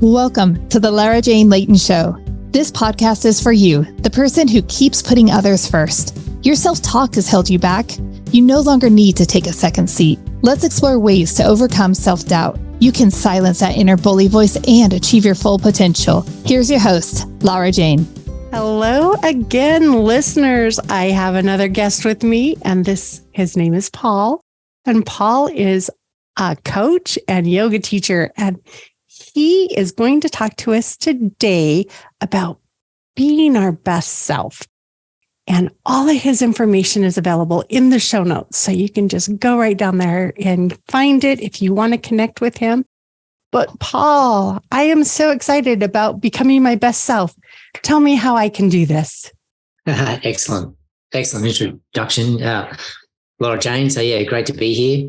Welcome to the Lara Jane Layton Show. This podcast is for you, the person who keeps putting others first. Your self-talk has held you back. You no longer need to take a second seat. Let's explore ways to overcome self-doubt. You can silence that inner bully voice and achieve your full potential. Here's your host, Lara Jane. Hello again, listeners. I have another guest with me, and his name is Paul. And Paul is a coach and yoga teacher, and he is going to talk to us today about being our best self. And all of his information is available in the show notes. So you can just go right down there and find it if you want to connect with him. But Paul, I am so excited about becoming my best self. Tell me how I can do this. Excellent introduction. Lara Jane, so yeah, great to be here.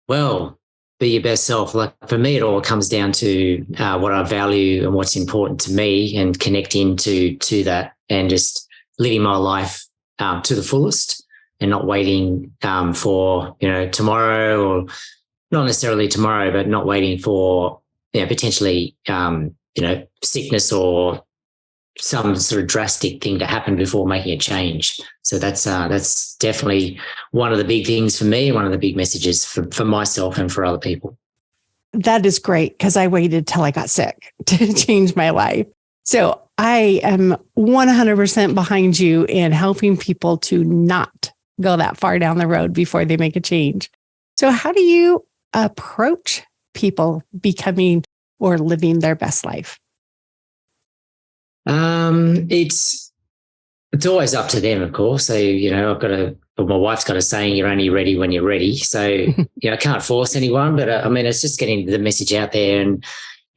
Well, be your best self. Like for me, it all comes down to what I value and what's important to me, and connecting to that, and just living my life to the fullest, and not waiting for tomorrow, or not necessarily tomorrow, but not waiting for potentially sickness or some sort of drastic thing to happen before making a change. So that's definitely one of the big things for me, one of the big messages for myself and for other people. That is great, because I waited till I got sick to change my life. So I am 100% behind you in helping people to not go that far down the road before they make a change. So how do you approach people becoming or living their best life? It's always up to them, of course. So, my wife's got a saying, you're only ready when you're ready. So, I can't force anyone, but it's just getting the message out there. And,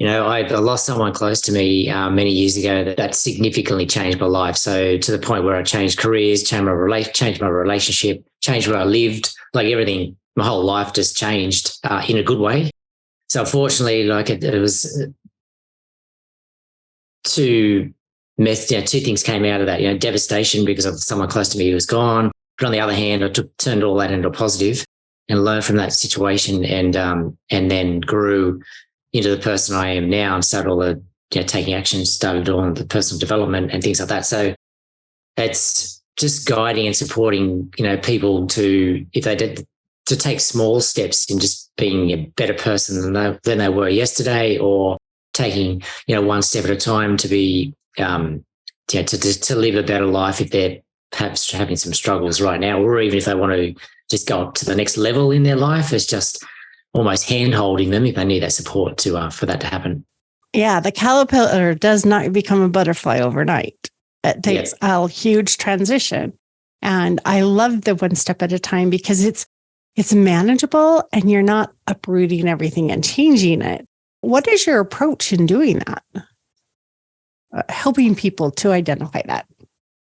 I lost someone close to me many years ago that significantly changed my life. So to the point where I changed careers, changed my relationship, changed where I lived, like everything, my whole life just changed in a good way. So unfortunately, it was two things came out of that, devastation because of someone close to me who was gone. But on the other hand, I turned all that into a positive and learned from that situation, and then grew into the person I am now, and started all the taking action, started doing the personal development and things like that. So it's just guiding and supporting people to, if they did, to take small steps in just being a better person than they were yesterday, or taking one step at a time to be to live a better life if they're perhaps having some struggles right now, or even if they want to just go up to the next level in their life. It's just almost hand holding them if they need that support to for that to happen. Yeah, the caterpillar does not become a butterfly overnight. It takes a huge transition, and I love the one step at a time, because it's manageable and you're not uprooting everything and changing it. What is your approach in doing that? Helping people to identify that.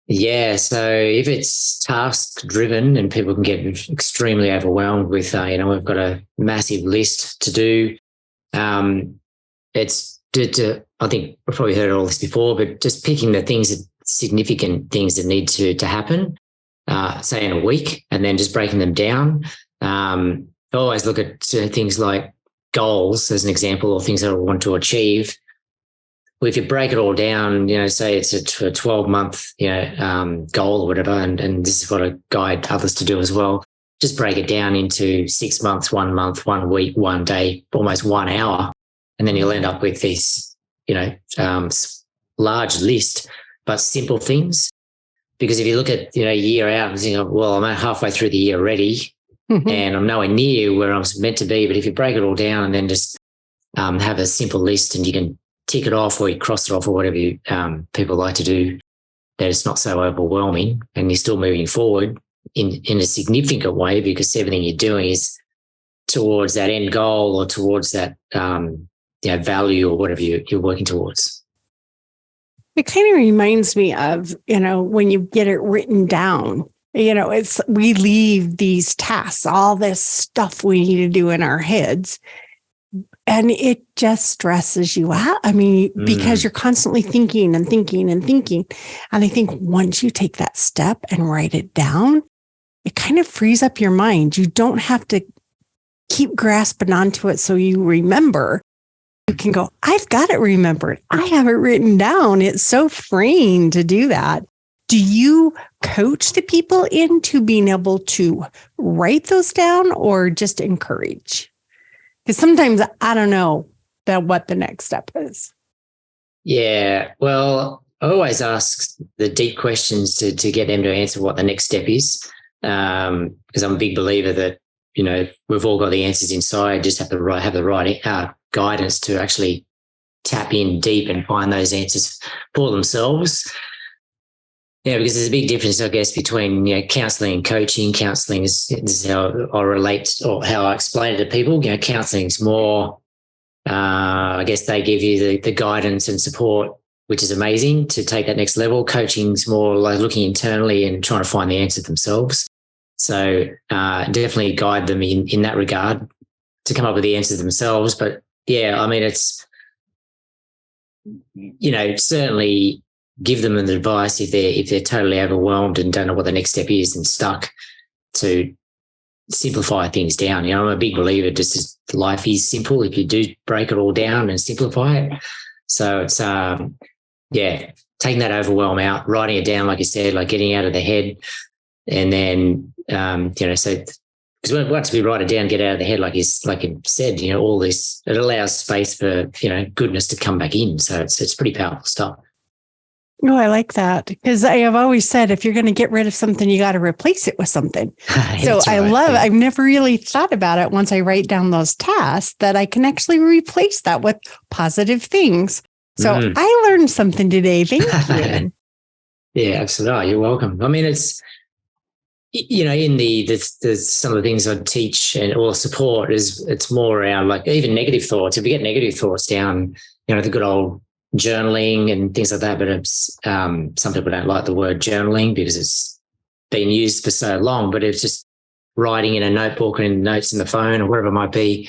Yeah, so if it's task driven and people can get extremely overwhelmed with, we've got a massive list to do. It's I think I've probably heard all this before, but just picking the significant things that need to happen, say in a week, and then just breaking them down. I always look at things like goals as an example, or things that I want to achieve. Well, if you break it all down, say it's a 12-month, goal or whatever, and this is what I guide others to do as well. Just break it down into 6 months, 1 month, 1 week, 1 day, almost 1 hour, and then you'll end up with this, large list, but simple things. Because if you look at a year out and think, well, I'm halfway through the year already, and I'm nowhere near where I was meant to be. But if you break it all down and then just have a simple list, and you can tick it off or you cross it off, or whatever people like to do, that it's not so overwhelming, and you're still moving forward in a significant way, because everything you're doing is towards that end goal, or towards that value, or whatever you're working towards. It kind of reminds me of, when you get it written down, we leave these tasks, all this stuff we need to do in our heads, and it just stresses you out. Because you're constantly thinking and thinking and thinking. And I think once you take that step and write it down, it kind of frees up your mind. You don't have to keep grasping onto it so you remember. you can go, I've got it remembered. I have it written down. It's so freeing to do that. Do you coach the people into being able to write those down or just encourage? Because sometimes I don't know what the next step is. Yeah. Well, I always ask the deep questions to get them to answer what the next step is. Because I'm a big believer that, we've all got the answers inside, just have the right guidance to actually tap in deep and find those answers for themselves. Yeah, because there's a big difference, I guess, between counselling and coaching. Counselling is how I relate or how I explain it to people. Counselling is more, I guess they give you the guidance and support, which is amazing to take that next level. Coaching is more like looking internally and trying to find the answer themselves. So definitely guide them in that regard to come up with the answers themselves. But yeah, I mean, it's, certainly give them an advice if they're totally overwhelmed and don't know what the next step is and stuck, to simplify things down. I'm a big believer just as life is simple if you do break it all down and simplify it. So it's taking that overwhelm out, writing it down, like you said, like getting out of the head, and then so because once we write it down, get out of the head, like you said, all this, it allows space for goodness to come back in. So it's pretty powerful stuff. Oh, I like that, because I have always said, if you're going to get rid of something, you got to replace it with something. So I love it. I've never really thought about it once I write down those tasks that I can actually replace that with positive things. So I learned something today. Thank you. Yeah, absolutely. You're welcome. I mean, it's, in the some of the things I teach and or support is it's more around like even negative thoughts. If you get negative thoughts down, the good old journaling and things like that, but it's some people don't like the word journaling because it's been used for so long, but it's just writing in a notebook and notes in the phone or whatever it might be.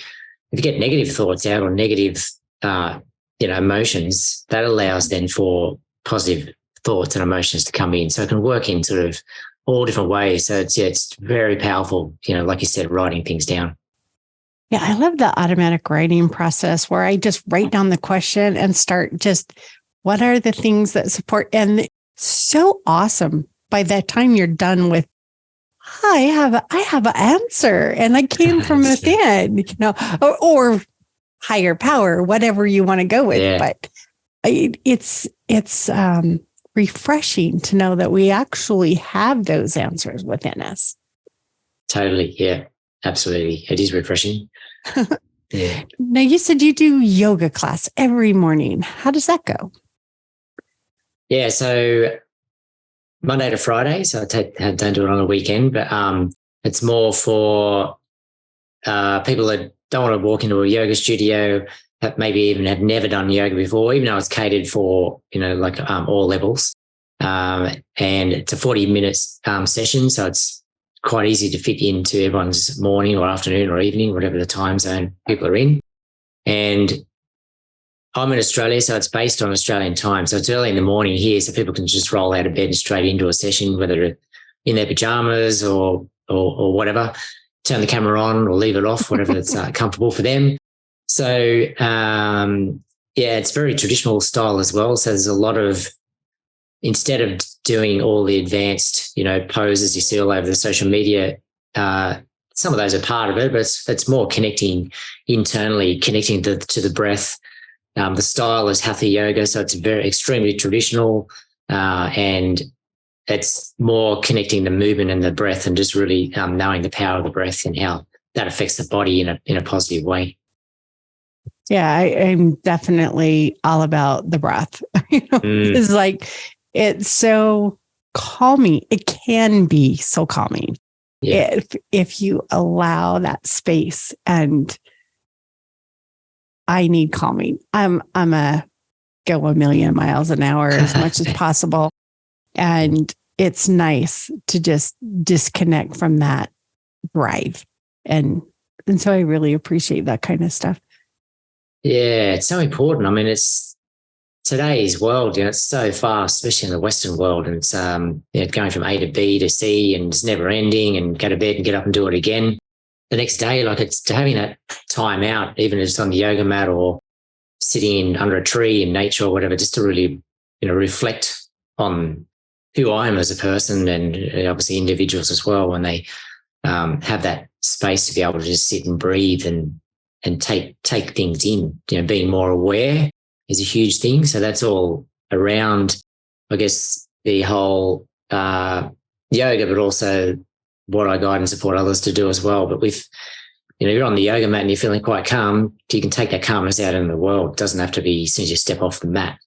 If you get negative thoughts out or negative emotions, that allows then for positive thoughts and emotions to come in. So it can work in sort of all different ways. So it's very powerful, like you said, writing things down. Yeah, I love the automatic writing process where I just write down the question and start just, what are the things that support? And so awesome. By that time you're done with, I have an answer and I came from within, or higher power, whatever you want to go with. Yeah. But it's refreshing to know that we actually have those answers within us. Totally. Yeah, absolutely. It is refreshing. Yeah. Now, you said you do yoga class every morning. How does that go? Yeah, so Monday to Friday. So I don't do it on a weekend, but it's more for people that don't want to walk into a yoga studio, that maybe even have never done yoga before, even though it's catered for, all levels. And it's a 40-minute session, so it's quite easy to fit into everyone's morning or afternoon or evening, whatever the time zone people are in. And I'm in Australia, so it's based on Australian time. So it's early in the morning here, so people can just roll out of bed and straight into a session, whether in their pajamas or whatever, turn the camera on or leave it off, whatever it's comfortable for them. So, it's very traditional style as well. So there's a lot of, instead of doing all the advanced, poses you see all over the social media, some of those are part of it, but it's more connecting internally, connecting to the breath. The style is hatha yoga, so it's very extremely traditional, and it's more connecting the movement and the breath and just really knowing the power of the breath and how that affects the body in a positive way. Yeah, I'm definitely all about the breath. It's like, it's so calming. It can be so calming if you allow that space. And I need calming. I'm a go a million miles an hour as much as possible. And it's nice to just disconnect from that drive. And so I really appreciate that kind of stuff. Yeah, it's so important. I mean, it's today's world, it's so fast, especially in the Western world. And it's going from A to B to C and it's never ending, and go to bed and get up and do it again the next day. Like, it's having that time out, even if it's on the yoga mat or sitting under a tree in nature or whatever, just to really, reflect on who I am as a person, and obviously individuals as well, when they have that space to be able to just sit and breathe and take things in. Being more aware is a huge thing. So that's all around, I guess, the whole yoga, but also what I guide and support others to do as well. But with, you're on the yoga mat and you're feeling quite calm, you can take that calmness out in the world. It doesn't have to be as soon as you step off the mat,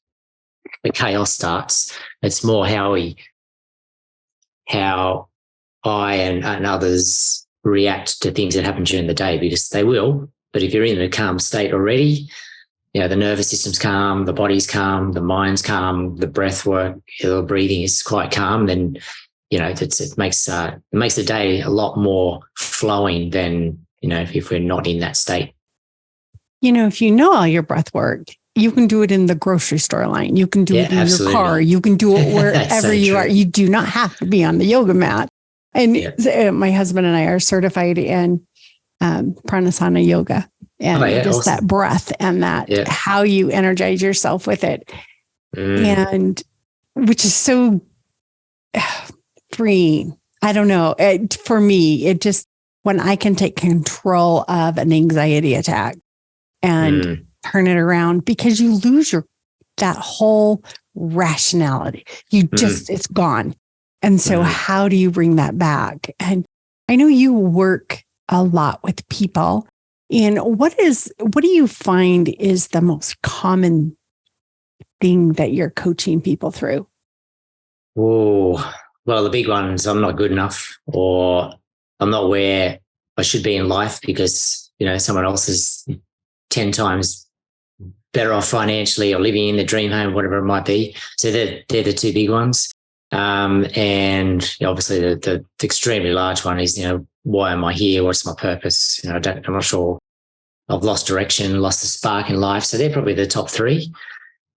the chaos starts. It's more how I and others react to things that happen during the day, because they will. But if you're in a calm state already, the nervous system's calm, the body's calm, the mind's calm, the breath work, the breathing is quite calm, then, it makes the day a lot more flowing than, if we're not in that state. If you know all your breath work, you can do it in the grocery store line. You can do it in absolutely. Your car. You can do it wherever so you true. are. You do not have to be on the yoga mat. And my husband and I are certified in pranasana yoga, and awesome. That breath and that how you energize yourself with it. And which is so freeing. I don't know. For me, it just, when I can take control of an anxiety attack and turn it around, because you lose that whole rationality. You just, it's gone. And so how do you bring that back? And I know you work a lot with people. And what do you find is the most common thing that you're coaching people through? Oh, well, the big ones, I'm not good enough, or I'm not where I should be in life because, someone else is 10 times better off financially, or living in the dream home, whatever it might be. So they're the two big ones. And obviously the extremely large one is, why am I here? What's my purpose? I'm not sure. I've lost direction, lost the spark in life. So they're probably the top three.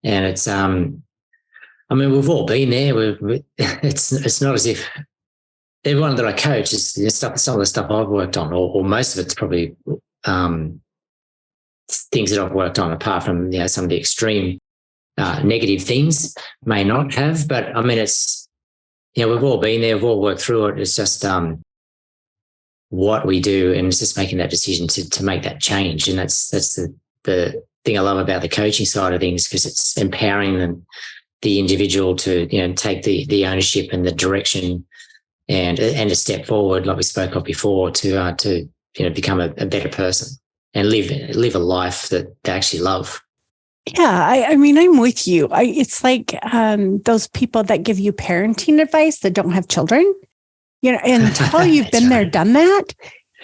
And it's, we've all been there. It's not as if everyone that I coach is some of the stuff I've worked on, or most of it's probably things that I've worked on, apart from some of the extreme negative things may not have. But it's we've all been there, we've all worked through it. It's just what we do, and it's just making that decision to make that change. And that's the thing I love about the coaching side of things, because it's empowering the individual to take the ownership and the direction and a step forward, like we spoke of before, to become a better person and live a life that they actually love. Yeah, I'm with you. It's like those people that give you parenting advice that don't have children. Until you've been there, done that,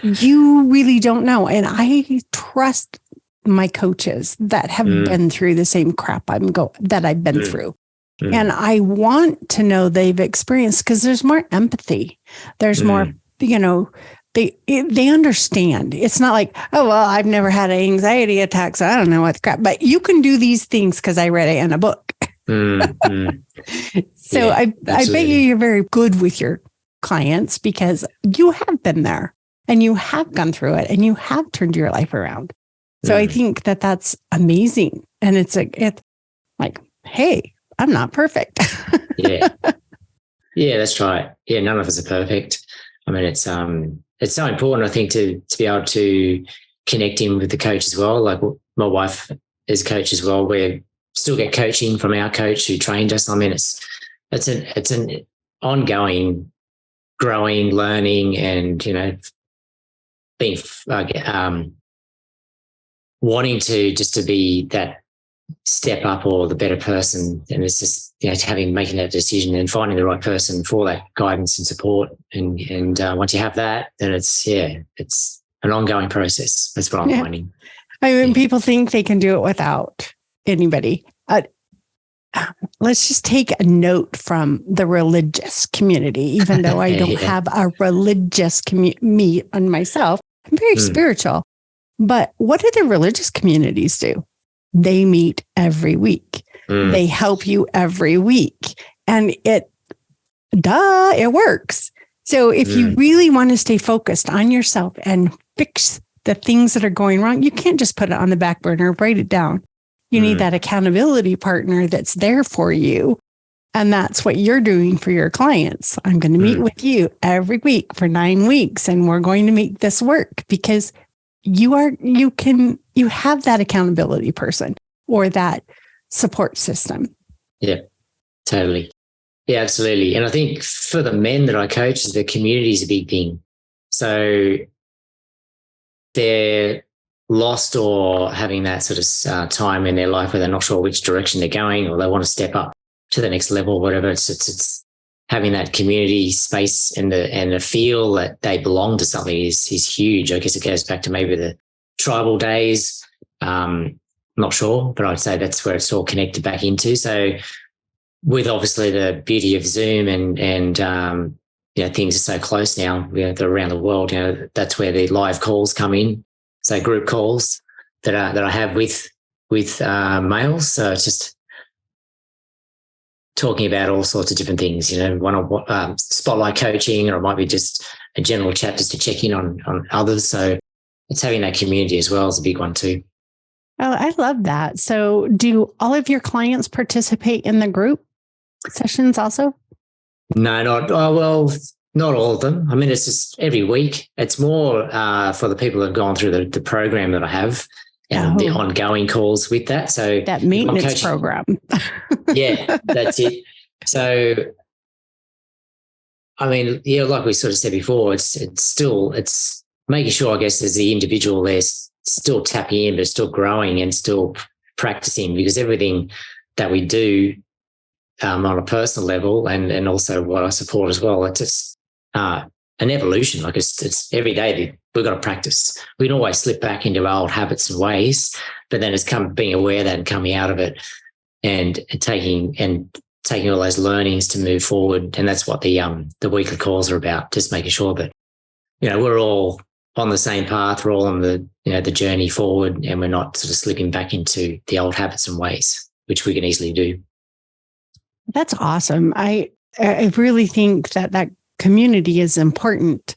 you really don't know. And I trust my coaches that have been through the same crap that I've been through. And I want to know they've experienced, because there's more empathy. There's more, they understand. It's not like, oh, well, I've never had an anxiety attack, so I don't know what the crap, but you can do these things because I read it in a book. So I bet you're very good with your clients, because you have been there and you have gone through it and you have turned your life around. So I think that's amazing. And it's like, hey, I'm not perfect. Yeah, that's right. Yeah, none of us are perfect. It's so important, I think, to be able to connect in with the coach as well. Like my wife is coach as well. We still get coaching from our coach who trained us. It's an ongoing growing, learning, and being wanting to be that step up or the better person. And it's just making that decision and finding the right person for that guidance and support. And once you have that, then it's an ongoing process. That's what I'm finding. People think they can do it without anybody. Let's just take a note from the religious community. Even though I don't have a religious me on myself, I'm very spiritual. But what do the religious communities do? They meet every week. They help you every week. And it works. So if you really want to stay focused on yourself and fix the things that are going wrong, you can't just put it on the back burner, write it down. You need that accountability partner that's there for you. And that's what you're doing for your clients. I'm going to meet with you every week for 9 weeks, and we're going to make this work because you have that accountability person or that support system. Yeah, totally. Yeah, absolutely. And I think for the men that I coach, the community is a big thing. So they're lost or having that sort of time in their life where they're not sure which direction they're going, or they want to step up to the next level, whatever. It's having that community space and the feel that they belong to something is huge. I guess it goes back to maybe the tribal days. Not sure, but I'd say that's where it's all connected back into. So with obviously the beauty of Zoom and things are so close now, they're around the world, that's where the live calls come in. So group calls that I have with males. So it's just talking about all sorts of different things, one-on-one spotlight coaching, or it might be just a general chat just to check in on others. So it's having that community as well is a big one too. Oh, I love that. So do all of your clients participate in the group sessions also? No, not all of them. I mean, it's just every week. It's more for the people that have gone through the program that I have and the ongoing calls with that. So that maintenance program. Yeah, that's it. So, I mean, like we sort of said before, it's making sure, I guess, as the individual, they're still tapping in, but still growing and still practicing, because everything that we do on a personal level and also what I support as well, it's just an evolution. Like it's every day we've got to practice. We can always slip back into our old habits and ways, but then it's being aware of that and coming out of it and taking all those learnings to move forward. And that's what the weekly calls are about, just making sure that, we're all on the same path, we're all on the journey forward, and we're not sort of slipping back into the old habits and ways, which we can easily do. That's awesome. I really think that community is important.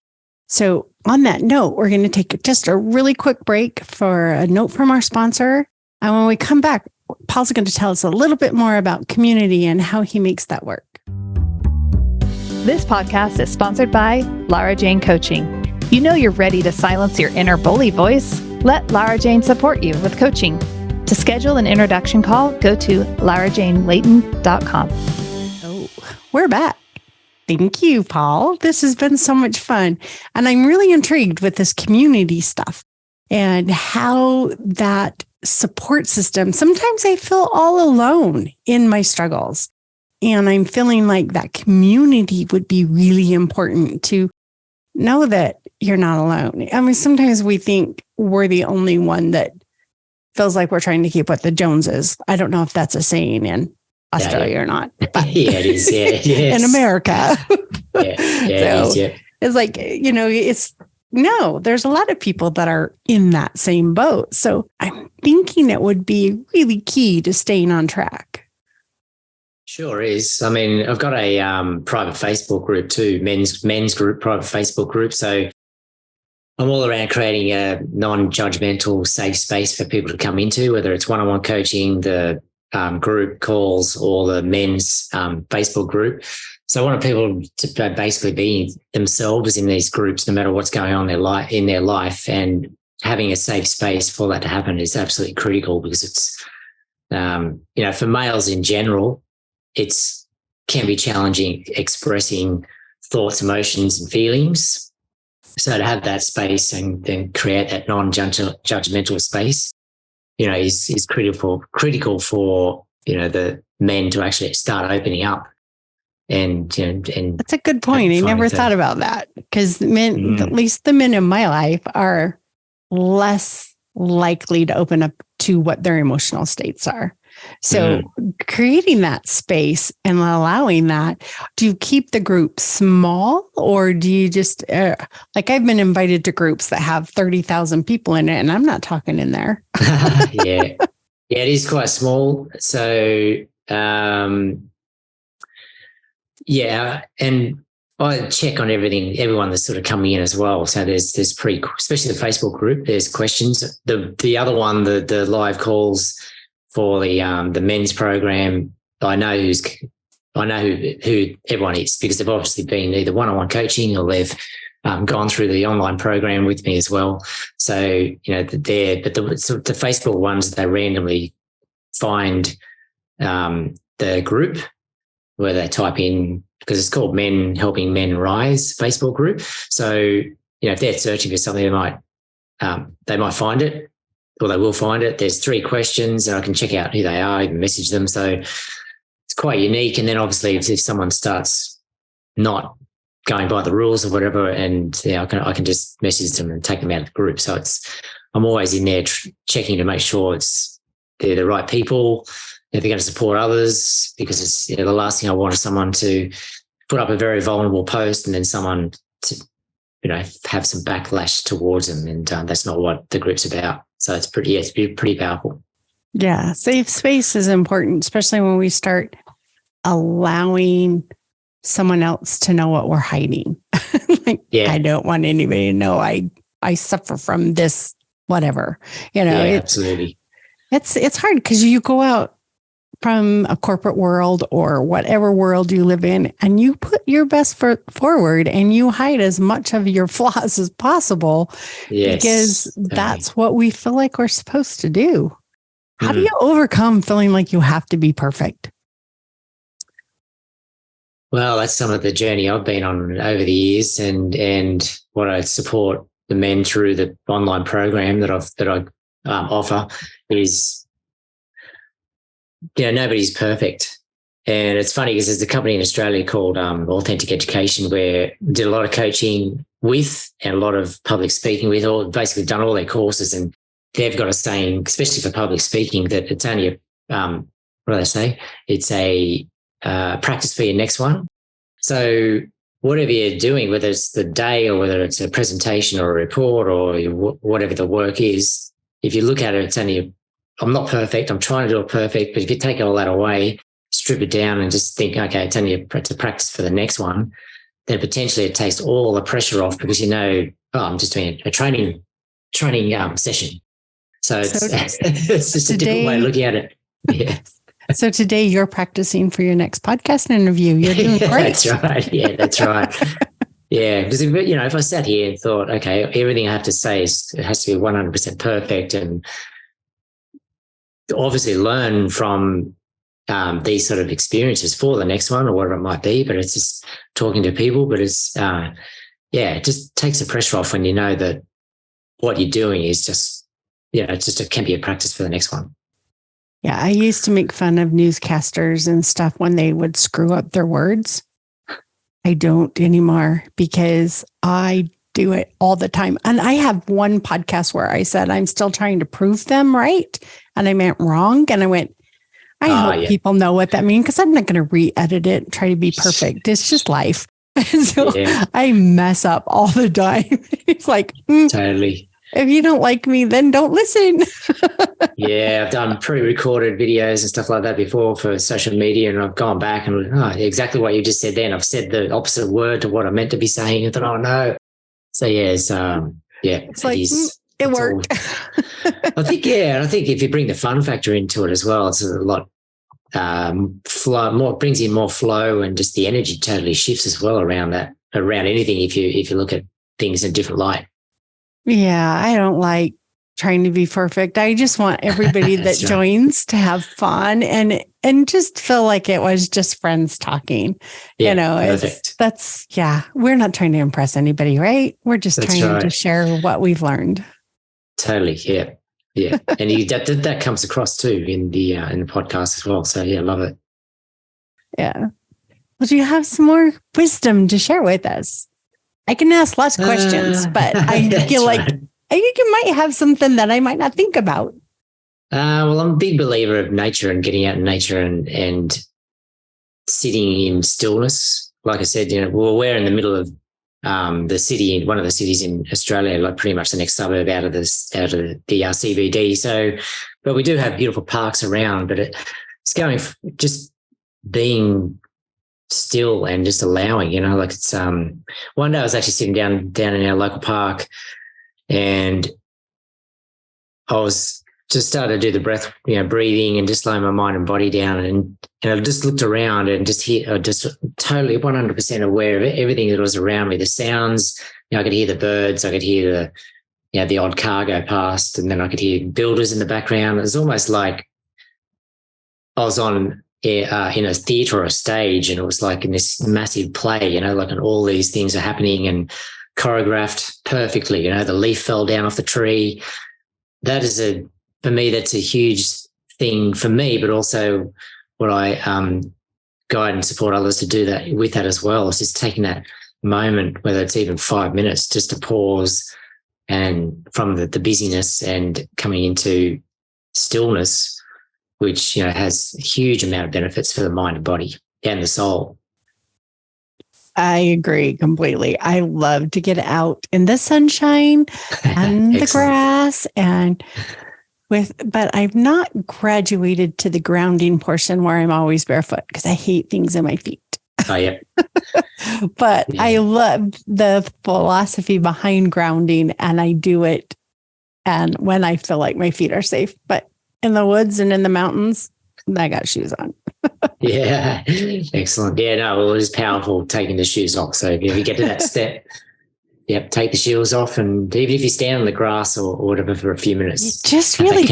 So on that note, we're going to take just a really quick break for a note from our sponsor. And when we come back, Paul's going to tell us a little bit more about community and how he makes that work. This podcast is sponsored by Lara Jane Coaching. You know you're ready to silence your inner bully voice. Let Lara Jane support you with coaching. To schedule an introduction call, go to larajanelayton.com. Oh, we're back. Thank you, Paul. This has been so much fun. And I'm really intrigued with this community stuff and how that support system. Sometimes I feel all alone in my struggles. And I'm feeling like that community would be really important to know that you're not alone. I mean, sometimes we think we're the only one that feels like we're trying to keep up with the Joneses. I don't know if that's a saying in Australia or not. But yeah, it is. Yeah, yes. In America. Yeah. It's like, there's a lot of people that are in that same boat. So I'm thinking it would be really key to staying on track. Sure is. I mean, I've got a private Facebook group too, men's group, private Facebook group. So I'm all around creating a non-judgmental, safe space for people to come into, whether it's one-on-one coaching, the group calls, or the men's Facebook group. So I want people to basically be themselves in these groups, no matter what's going on in their life, and having a safe space for that to happen is absolutely critical, because it's, for males in general, can be challenging expressing thoughts, emotions, and feelings. So to have that space and then create that non-judgmental space, is critical for the men to actually start opening up. And that's a good point. I never thought about that, because men, at least the men in my life, are less likely to open up to what their emotional states are. So creating that space and allowing that, do you keep the group small, or do you just like I've been invited to groups that have 30,000 people in it, and I'm not talking in there. Yeah, it is quite small. So, and I check on everyone that's sort of coming in as well. So there's especially the Facebook group, there's questions. The other one, the live calls, for the men's program, I know who everyone is, because they've obviously been either one-on-one coaching or they've gone through the online program with me as well. So, the Facebook ones, they randomly find the group where they type in, because it's called Men Helping Men Rise Facebook group. So, if they're searching for something, they might find it, or they will find it. There's 3 questions, and I can check out who they are, even message them. So it's quite unique. And then obviously if someone starts not going by the rules or whatever, and I can just message them and take them out of the group. So I'm always in there checking to make sure they're the right people, if they're going to support others, because it's the last thing I want is someone to put up a very vulnerable post and then someone to have some backlash towards them, and that's not what the group's about. So it's pretty powerful. Yeah, safe space is important, especially when we start allowing someone else to know what we're hiding. I don't want anybody to know I suffer from this, whatever. Absolutely. It's hard because you go out from a corporate world or whatever world you live in, and you put your best foot forward and you hide as much of your flaws as possible, because that's what we feel like we're supposed to do. How do you overcome feeling like you have to be perfect? Well, that's some of the journey I've been on over the years, and what I support the men through the online program that I offer is, nobody's perfect. And it's funny because there's a company in Australia called Authentic Education, where I did a lot of coaching with and a lot of public speaking with, or basically done all their courses, and they've got a saying, especially for public speaking, that it's only what do they say? It's a practice for your next one. So whatever you're doing, whether it's the day or whether it's a presentation or a report or whatever the work is, if you look at it, it's only, I'm not perfect, I'm trying to do it perfect, but if you take all that away, strip it down and just think, okay, it's only a practice for the next one, then potentially it takes all the pressure off, because I'm just doing a training session. So it's just a different way of looking at it. Yeah. So today you're practicing for your next podcast interview. You're doing great. That's right. Yeah, that's right. Yeah, because if I sat here and thought, okay, everything I have to say it has to be 100% perfect, and obviously learn from these sort of experiences for the next one or whatever it might be, but it's just talking to people. But it's it just takes the pressure off when you know that what you're doing is just, it can be a practice for the next one. Yeah, I used to make fun of newscasters and stuff when they would screw up their words. I don't anymore, because I do it all the time. And I have one podcast where I said I'm still trying to prove them right, and I meant wrong. And I went, I hope people know what that means, because I'm not going to re-edit it and try to be perfect. It's just life. So I mess up all the time. It's like, totally. If you don't like me, then don't listen. Yeah, I've done pre-recorded videos and stuff like that before for social media, and I've gone back and exactly what you just said then. I've said the opposite word to what I meant to be saying. I thought, oh no. So it's like, it worked. I think if you bring the fun factor into it as well, it's a lot flow, brings in more flow, and just the energy totally shifts as well around anything if you look at things in a different light. Yeah, I don't like trying to be perfect. I just want everybody that joins to have fun and just feel like it was just friends talking. Yeah, we're not trying to impress anybody, right? We're just trying to share what we've learned. Totally. Yeah. Yeah. And that comes across too in the podcast as well. So yeah, love it. Yeah. Well, do you have some more wisdom to share with us? I can ask lots of questions, but I feel like I think you might have something that I might not think about. Well, I'm a big believer of nature and getting out in nature and sitting in stillness. Like I said, we're in the middle of the city, one of the cities in Australia, like pretty much the next suburb out of the CBD. So, but we do have beautiful parks around. But it's just being still and just allowing. It's one day I was actually sitting down in our local park, and I was just started to do the breath, breathing and just slowing my mind and body down. And I just looked around and just totally 100% aware of everything that was around me. The sounds, I could hear the birds, I could hear the odd car go past, and then I could hear builders in the background. It was almost like I was in a theatre or a stage, and it was like in this massive play, and all these things are happening and choreographed perfectly. The leaf fell down off the tree. That is for me, that's a huge thing for me, but also what I guide and support others to do that with that as well. It's just taking that moment, whether it's even 5 minutes, just to pause and from the busyness and coming into stillness, which has a huge amount of benefits for the mind and body and the soul. I agree completely. I love to get out in the sunshine and the grass but I've not graduated to the grounding portion where I'm always barefoot because I hate things in my feet. Oh, yeah. But yeah. I love the philosophy behind grounding, and I do it. And when I feel like my feet are safe, but in the woods and in the mountains, I got shoes on. Yeah. Excellent. Yeah, no, it was powerful taking the shoes off. So if you get to that step, take the shoes off, and even if you stand on the grass or whatever for a few minutes, just really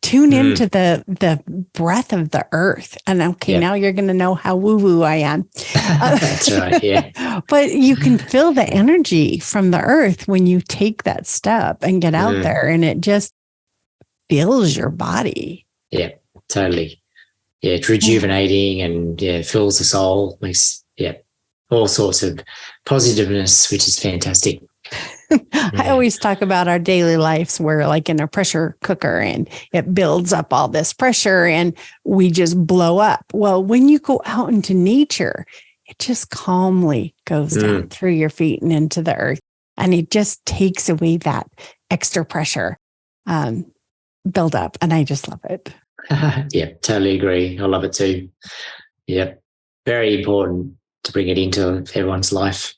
tune into the breath of the earth. And now you're going to know how woo-woo I am. That's right. Yeah. But you can feel the energy from the earth when you take that step and get out there, and it just fills your body. Yeah, totally. Yeah, it's rejuvenating and fills the soul, makes all sorts of positiveness, which is fantastic. I always talk about our daily lives. We're like in a pressure cooker, and it builds up all this pressure and we just blow up. Well, when you go out into nature, it just calmly goes down through your feet and into the earth. And it just takes away that extra pressure build up. And I just love it. Yeah, totally agree. I love it too. Yeah, very important to bring it into everyone's life.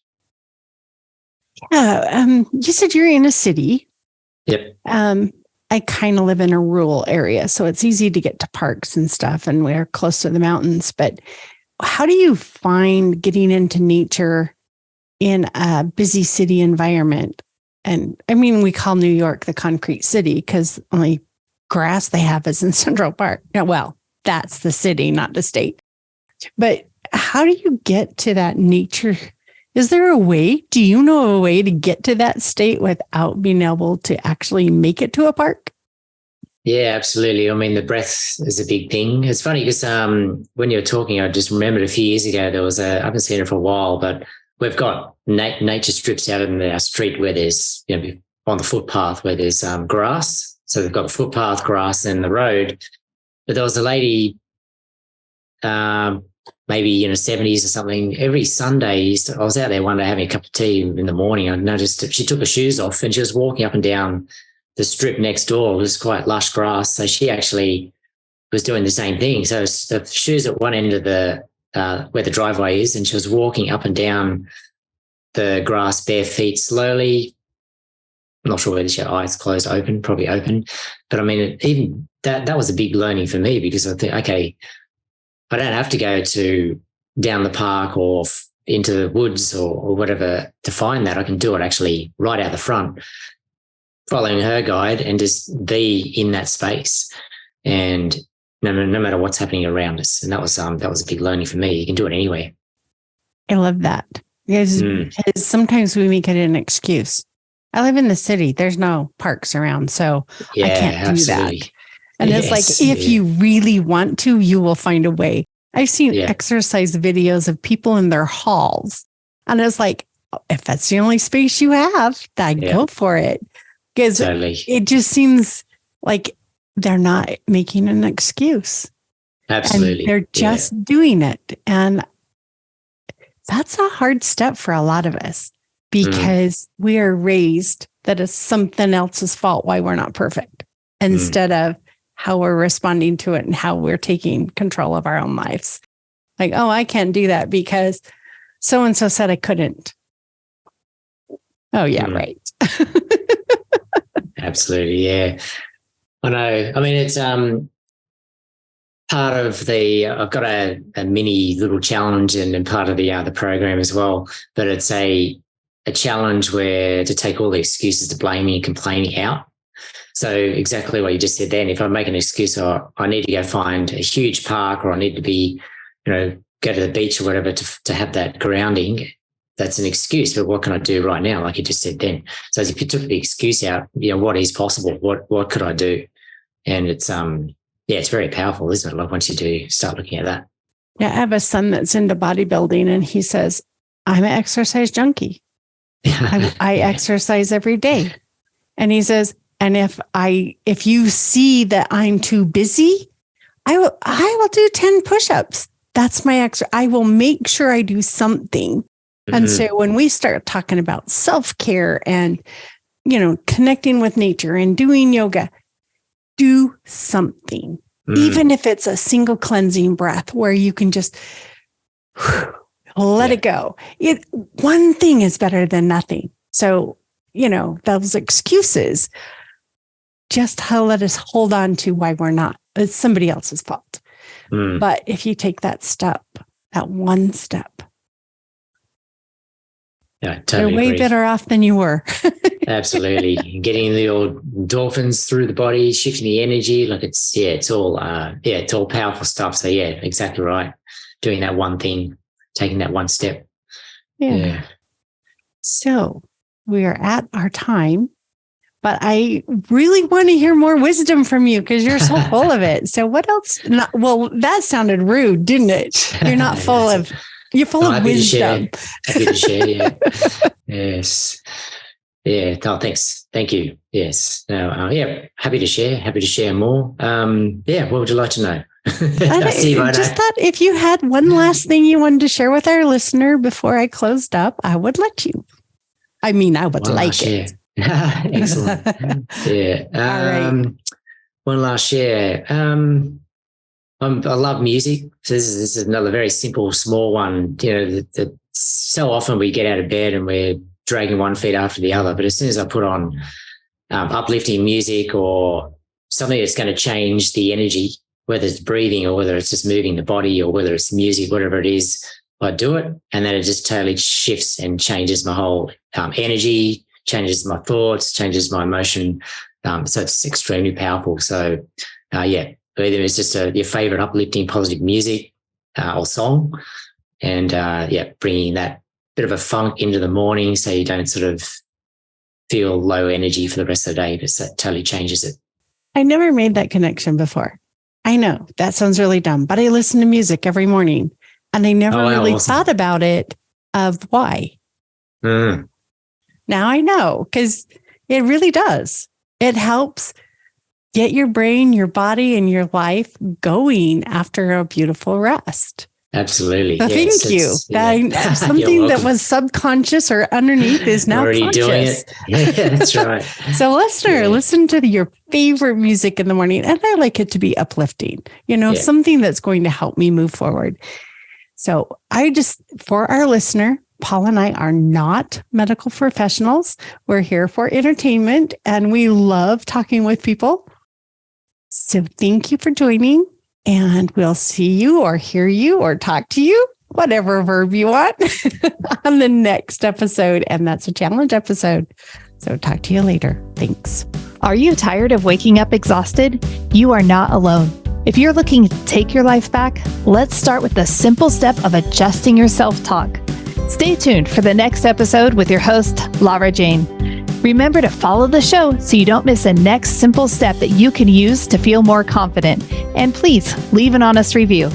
Yeah. You said you're in a city. Yep. I kind of live in a rural area, so it's easy to get to parks and stuff, and we're close to the mountains. But how do you find getting into nature in a busy city environment? And I mean, we call New York the concrete city because only grass they have is in Central Park. Well, that's the city, not the state. But how do you get to that nature? Is there a way? Do you know a way to get to that state without being able to actually make it to a park? Yeah, absolutely. I mean, the breath is a big thing. It's funny because when you were talking, I just remembered a few years ago, I haven't seen it for a while, but we've got nature strips out in our street where there's, on the footpath where there's grass. So they've got the footpath, grass, and the road. But there was a lady, maybe in the 70s or something, every Sunday, I was out there one day having a cup of tea in the morning. I noticed that she took her shoes off and she was walking up and down the strip next door. It was quite lush grass. So she actually was doing the same thing. So the shoes at one end of where the driveway is, and she was walking up and down the grass bare feet slowly. I'm not sure whether she had eyes closed, probably open. But I mean, even that was a big learning for me, because I think, okay, I don't have to go down the park or into the woods or whatever to find that. I can do it actually right out the front, following her guide, and just be in that space, and no matter what's happening around us. And that was a big learning for me. You can do it anywhere. I love that. Because sometimes we make it an excuse. I live in the city. There's no parks around, so I can't do that. And it's like, if you really want to, you will find a way. I've seen exercise videos of people in their halls. And it's like, if that's the only space you have, then go for it. Because it just seems like they're not making an excuse. Absolutely. And they're just doing it. And that's a hard step for a lot of us, because we are raised that it's something else's fault why we're not perfect, instead of how we're responding to it and how we're taking control of our own lives. Like, oh, I can't do that because so-and-so said I couldn't. Oh, yeah, right. Absolutely, yeah. I know. I mean, it's part of I've got a mini little challenge and part of the program as well, but it's a challenge where to take all the excuses to blaming and complaining out. So exactly what you just said then, if I make an excuse, or I need to go find a huge park, or I need to be, go to the beach or whatever to have that grounding, that's an excuse. But what can I do right now? Like you just said then. So if you took the excuse out, what is possible? What could I do? And it's, it's very powerful, isn't it? Like once you do start looking at that. Yeah. I have a son that's into bodybuilding, and he says, I'm an exercise junkie. I exercise every day. And he says, and if you see that I'm too busy, I will do 10 push-ups. That's my extra. I will make sure I do something. Mm-hmm. And so when we start talking about self-care and, connecting with nature and doing yoga, do something, even if it's a single cleansing breath where you can just let it go. One thing is better than nothing. So, those excuses, just let us hold on to why we're not. It's somebody else's fault. But if you take that step, that one step, yeah, totally you're way agree. better off than you were. Absolutely. Getting the endorphins through the body, shifting the energy. Like it's all powerful stuff. So yeah, exactly right. Doing that one thing, taking that one step. Yeah. So we are at our time, but I really want to hear more wisdom from you because you're so full of it. So what else? That sounded rude, didn't it? You're not full of, you're full of wisdom. Happy to share, yeah. Yes. Yeah. Oh, thanks. Thank you. Yes. No, happy to share more. What would you like to know? Just thought if you had one last thing you wanted to share with our listener before I closed up, I would let you. I mean, I would like it. Excellent. Yeah. All right. One last share. I love music. So this is another very simple, small one. So often we get out of bed and we're dragging one feet after the other. But as soon as I put on uplifting music or something that's going to change the energy, whether it's breathing or whether it's just moving the body or whether it's music, whatever it is, I do it. And then it just totally shifts and changes my whole energy, changes my thoughts, changes my emotion. So it's extremely powerful. So, either it's just your favorite uplifting positive music or song and, bringing that bit of a funk into the morning so you don't sort of feel low energy for the rest of the day, but that totally changes it. I never made that connection before. I know that sounds really dumb, but I listen to music every morning and I never really thought about it of why. Now I know because it really does. It helps get your brain, your body, and your life going after a beautiful rest. Absolutely. So thank you. Something that was subconscious or underneath is now already conscious. Doing it. Yeah, that's right. So listen to your favorite music in the morning. And I like it to be uplifting, something that's going to help me move forward. So for our listener, Paul and I are not medical professionals. We're here for entertainment and we love talking with people. So thank you for joining. And we'll see you or hear you or talk to you, whatever verb you want, on the next episode. And that's a challenge episode. So talk to you later. Thanks. Are you tired of waking up exhausted? You are not alone. If you're looking to take your life back, let's start with the simple step of adjusting your self-talk. Stay tuned for the next episode with your host, Lara Jane. Remember to follow the show so you don't miss a next simple step that you can use to feel more confident. And please leave an honest review.